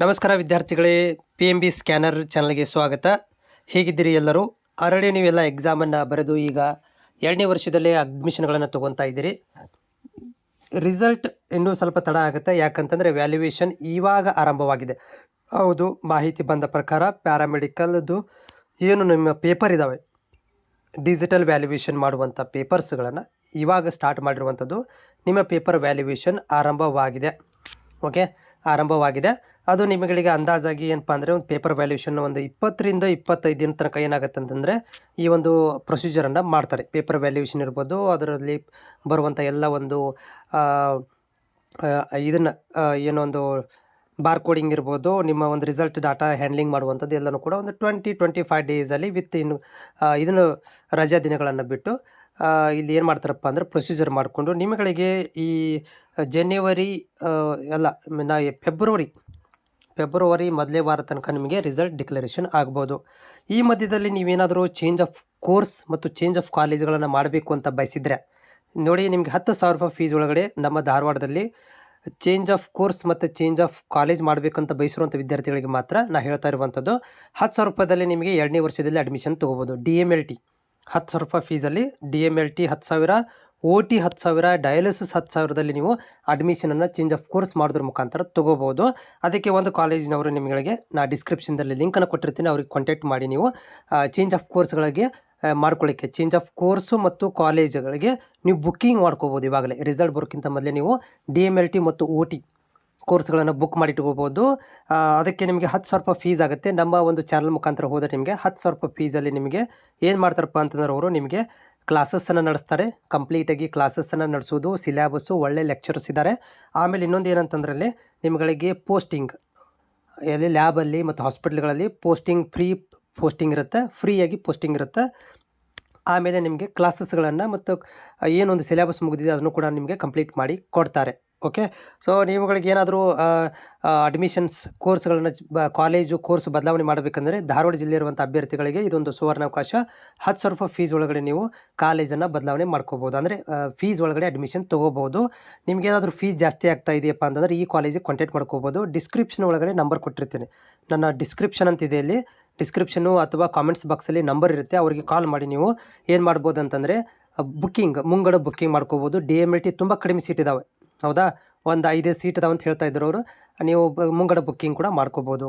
ನಮಸ್ಕಾರ ವಿದ್ಯಾರ್ಥಿಗಳೇ, PMB scanner ಚಾನಲ್ಗೆ ಸ್ವಾಗತ. ಹೇಗಿದ್ದೀರಿ ಎಲ್ಲರೂ? ಆಲ್ರೆಡಿ ನೀವೆಲ್ಲ ಎಕ್ಸಾಮನ್ನು ಬರೆದು ಈಗ 2ನೇ ವರ್ಷದಲ್ಲೇ ಅಡ್ಮಿಷನ್ಗಳನ್ನು ತೊಗೊತಾ ಇದ್ದೀರಿ. ರಿಸಲ್ಟ್ ಇನ್ನೂ ಸ್ವಲ್ಪ ತಡ ಆಗುತ್ತೆ, ಯಾಕಂತಂದರೆ ವ್ಯಾಲ್ಯೂಯೇಷನ್ ಇವಾಗ ಆರಂಭವಾಗಿದೆ. ಹೌದು, ಮಾಹಿತಿ ಬಂದ ಪ್ರಕಾರ ಪ್ಯಾರಾಮೆಡಿಕಲ್ದು ಏನು ನಿಮ್ಮ ಪೇಪರ್ ಇದ್ದಾವೆ, ಡಿಜಿಟಲ್ ವ್ಯಾಲ್ಯೂಯೇಷನ್ ಮಾಡುವಂಥ ಪೇಪರ್ಸ್ಗಳನ್ನು ಇವಾಗ ಸ್ಟಾರ್ಟ್ ಮಾಡಿರುವಂಥದ್ದು. ನಿಮ್ಮ ಪೇಪರ್ ವ್ಯಾಲ್ಯೂಯೇಷನ್ ಆರಂಭವಾಗಿದೆ. ಓಕೆ, ಆರಂಭವಾಗಿದೆ. ಅದು ನಿಮಗಳಿಗೆ ಅಂದಾಜಾಗಿ ಏನಪ್ಪ ಅಂದರೆ ಒಂದು ಪೇಪರ್ ವ್ಯಾಲ್ಯೂಷನ್ ಒಂದು 20 ರಿಂದ 25 ದಿನ ತನಕ ಏನಾಗುತ್ತೆ ಅಂತಂದರೆ ಈ ಒಂದು ಪ್ರೊಸೀಜರನ್ನು ಮಾಡ್ತಾರೆ. ಪೇಪರ್ ವ್ಯಾಲ್ಯೂಷನ್ ಇರ್ಬೋದು, ಅದರಲ್ಲಿ ಬರುವಂಥ ಎಲ್ಲ ಒಂದು ಇದನ್ನು ಏನೋ ಒಂದು ಬಾರ್ ಕೋಡಿಂಗ್ ಇರ್ಬೋದು, ನಿಮ್ಮ ಒಂದು ರಿಸಲ್ಟ್ ಡಾಟಾ ಹ್ಯಾಂಡ್ಲಿಂಗ್ ಮಾಡುವಂಥದ್ದು ಎಲ್ಲನೂ ಕೂಡ ಒಂದು 20-25 ಡೇಸಲ್ಲಿ ವಿತ್ ಇನ್ನು ಇದನ್ನು ರಜಾ ದಿನಗಳನ್ನು ಬಿಟ್ಟು ಇಲ್ಲಿ ಏನು ಮಾಡ್ತಾರಪ್ಪ ಅಂದರೆ ಪ್ರೊಸೀಜರ್ ಮಾಡಿಕೊಂಡು ನಿಮಗಳಿಗೆ ಈ ಜನವರಿ ಫೆಬ್ರವರಿ ಮೊದಲೇ ವಾರ ತನಕ ನಿಮಗೆ ರಿಸಲ್ಟ್ ಡಿಕ್ಲರೇಷನ್ ಆಗ್ಬೋದು. ಈ ಮಧ್ಯದಲ್ಲಿ ನೀವೇನಾದರೂ ಚೇಂಜ್ ಆಫ್ ಕೋರ್ಸ್ ಮತ್ತು ಚೇಂಜ್ ಆಫ್ ಕಾಲೇಜ್ಗಳನ್ನು ಮಾಡಬೇಕು ಅಂತ ಬಯಸಿದರೆ ನೋಡಿ, ನಿಮಗೆ 10,000 ರೂಪಾಯಿ ಫೀಸ್ ಒಳಗಡೆ ನಮ್ಮ ಧಾರವಾಡದಲ್ಲಿ ಚೇಂಜ್ ಆಫ್ ಕೋರ್ಸ್ ಮತ್ತು ಚೇಂಜ್ ಆಫ್ ಕಾಲೇಜ್ ಮಾಡಬೇಕಂತ ಬಯಸಿರುವಂಥ ವಿದ್ಯಾರ್ಥಿಗಳಿಗೆ ಮಾತ್ರ ನಾನು ಹೇಳ್ತಾ ಇರುವಂಥದ್ದು. 10,000 ರೂಪಾಯಿದಲ್ಲಿ ನಿಮಗೆ 2ನೇ ವರ್ಷದಲ್ಲಿ ಅಡ್ಮಿಷನ್ ತೊಗೋಬೋದು. DMLT 10,000 ರೂಪಾಯಿ ಫೀಸಲ್ಲಿ DMLT 10,000, OT 10,000, ಡಯಾಲಿಸಿಸ್ 10,000ದಲ್ಲಿ ನೀವು ಅಡ್ಮಿಷನನ್ನು ಚೇಂಜ್ ಆಫ್ ಕೋರ್ಸ್ ಮಾಡೋದ್ರ ಮುಖಾಂತರ ತೊಗೋಬೋದು. ಅದಕ್ಕೆ ಒಂದು ಕಾಲೇಜಿನವರು ನಿಮಗೆ ನಾ ಡಿಸ್ಕ್ರಿಪ್ಷನ್ದಲ್ಲಿ ಲಿಂಕನ್ನು ಕೊಟ್ಟಿರ್ತೀನಿ, ಅವ್ರಿಗೆ ಕಾಂಟ್ಯಾಕ್ಟ್ ಮಾಡಿ ನೀವು ಚೇಂಜ್ ಆಫ್ ಕೋರ್ಸ್ಗಳಿಗೆ ಮಾಡ್ಕೊಳ್ಳಿಕ್ಕೆ, ಚೇಂಜ್ ಆಫ್ ಕೋರ್ಸು ಮತ್ತು ಕಾಲೇಜುಗಳಿಗೆ ನೀವು ಬುಕ್ಕಿಂಗ್ ಮಾಡ್ಕೋಬೋದು. ಇವಾಗಲೇ ರಿಸಲ್ಟ್ ಬರೋಕ್ಕಿಂತ ಮೊದಲೇ ನೀವು DMLT ಮತ್ತು OT ಕೋರ್ಸ್ಗಳನ್ನು ಬುಕ್ ಮಾಡಿ ಇಟ್ಕೋಬೋದು. ಅದಕ್ಕೆ ನಿಮಗೆ 10,000 ರೂಪಾಯಿ ಫೀಸ್ ಆಗುತ್ತೆ. ನಮ್ಮ ಒಂದು ಚಾನಲ್ ಮುಖಾಂತರ ಹೋದರೆ ನಿಮಗೆ 10,000 ರೂಪಾಯಿ ಫೀಸಲ್ಲಿ ನಿಮಗೆ ಏನು ಮಾಡ್ತಾರಪ್ಪ ಅಂತಂದ್ರೆ ಅವರು ನಿಮಗೆ ಕ್ಲಾಸಸ್ಸನ್ನು ನಡೆಸ್ತಾರೆ. ಕಂಪ್ಲೀಟಾಗಿ ಕ್ಲಾಸಸ್ಸನ್ನು ನಡೆಸೋದು, ಸಿಲೆಬಸ್ಸು, ಒಳ್ಳೆ ಲೆಕ್ಚರ್ಸ್ ಇದ್ದಾರೆ. ಆಮೇಲೆ ಇನ್ನೊಂದು ಏನಂತಂದ್ರಲ್ಲಿ ನಿಮಗೆ ಪೋಸ್ಟಿಂಗ್ ಎಲ್ಲಿ ಲ್ಯಾಬಲ್ಲಿ ಮತ್ತು ಹಾಸ್ಪಿಟ್ಲ್ಗಳಲ್ಲಿ ಫ್ರೀ ಪೋಸ್ಟಿಂಗ್ ಇರುತ್ತೆ, ಫ್ರೀಯಾಗಿ ಪೋಸ್ಟಿಂಗ್ ಇರುತ್ತೆ. ಆಮೇಲೆ ನಿಮಗೆ ಕ್ಲಾಸಸ್ಗಳನ್ನು ಮತ್ತು ಏನೊಂದು ಸಿಲೆಬಸ್ ಮುಗಿದಿದೆ ಅದನ್ನು ಕೂಡ ನಿಮಗೆ ಕಂಪ್ಲೀಟ್ ಮಾಡಿ ಕೊಡ್ತಾರೆ. ಓಕೆ, ಸೊ ನೀವುಗಳಿಗೆ ಏನಾದರೂ ಅಡ್ಮಿಷನ್ಸ್ ಕೋರ್ಸ್ಗಳನ್ನು ಕಾಲೇಜು ಕೋರ್ಸ್ ಬದಲಾವಣೆ ಮಾಡಬೇಕಂದ್ರೆ ಧಾರವಾಡ ಜಿಲ್ಲೆ ಇರುವಂಥ ಅಭ್ಯರ್ಥಿಗಳಿಗೆ ಇದೊಂದು ಸುವರ್ಣಾವಕಾಶ. 10,000 ರೂಪಾಯಿ ಫೀಸ್ ಒಳಗಡೆ ನೀವು ಕಾಲೇಜನ್ನು ಬದಲಾವಣೆ ಮಾಡ್ಕೋಬೋದು, ಅಂದರೆ ಫೀಸ್ ಒಳಗಡೆ ಅಡ್ಮಿಷನ್ ತೊಗೋಬೋದು. ನಿಮಗೇನಾದರೂ ಫೀಸ್ ಜಾಸ್ತಿ ಆಗ್ತಾ ಇದೆಯಪ್ಪ ಅಂತಂದರೆ ಈ ಕಾಲೇಜಿಗೆ ಕಾಂಟ್ಯಾಕ್ಟ್ ಮಾಡ್ಕೋಬೋದು. ಡಿಸ್ಕ್ರಿಪ್ಷನ್ ಒಳಗಡೆ ನಂಬರ್ ಕೊಟ್ಟಿರ್ತೀನಿ, ನನ್ನ ಡಿಸ್ಕ್ರಿಪ್ಷನ್ ಅಂತಿದೆ, ಇಲ್ಲಿ ಡಿಸ್ಕ್ರಿಪ್ಷನು ಅಥವಾ ಕಾಮೆಂಟ್ಸ್ ಬಾಕ್ಸಲ್ಲಿ ನಂಬರ್ ಇರುತ್ತೆ, ಅವರಿಗೆ ಕಾಲ್ ಮಾಡಿ ನೀವು ಏನು ಮಾಡ್ಬೋದು ಅಂತಂದರೆ ಮುಂಗಡ ಬುಕ್ಕಿಂಗ್ ಮಾಡ್ಕೋಬೋದು. DMLT ತುಂಬ ಕಡಿಮೆ ಸೀಟ್ ಇದ್ದಾವೆ, ಹೌದಾ, ಒಂದು 5 ಸೀಟ್ ಇದಾವೆ ಅಂತ ಹೇಳ್ತಾ ಇದ್ರು ಅವರು. ನೀವು ಮುಂಗಡ ಬುಕ್ಕಿಂಗ್ ಕೂಡ ಮಾಡ್ಕೋಬೋದು.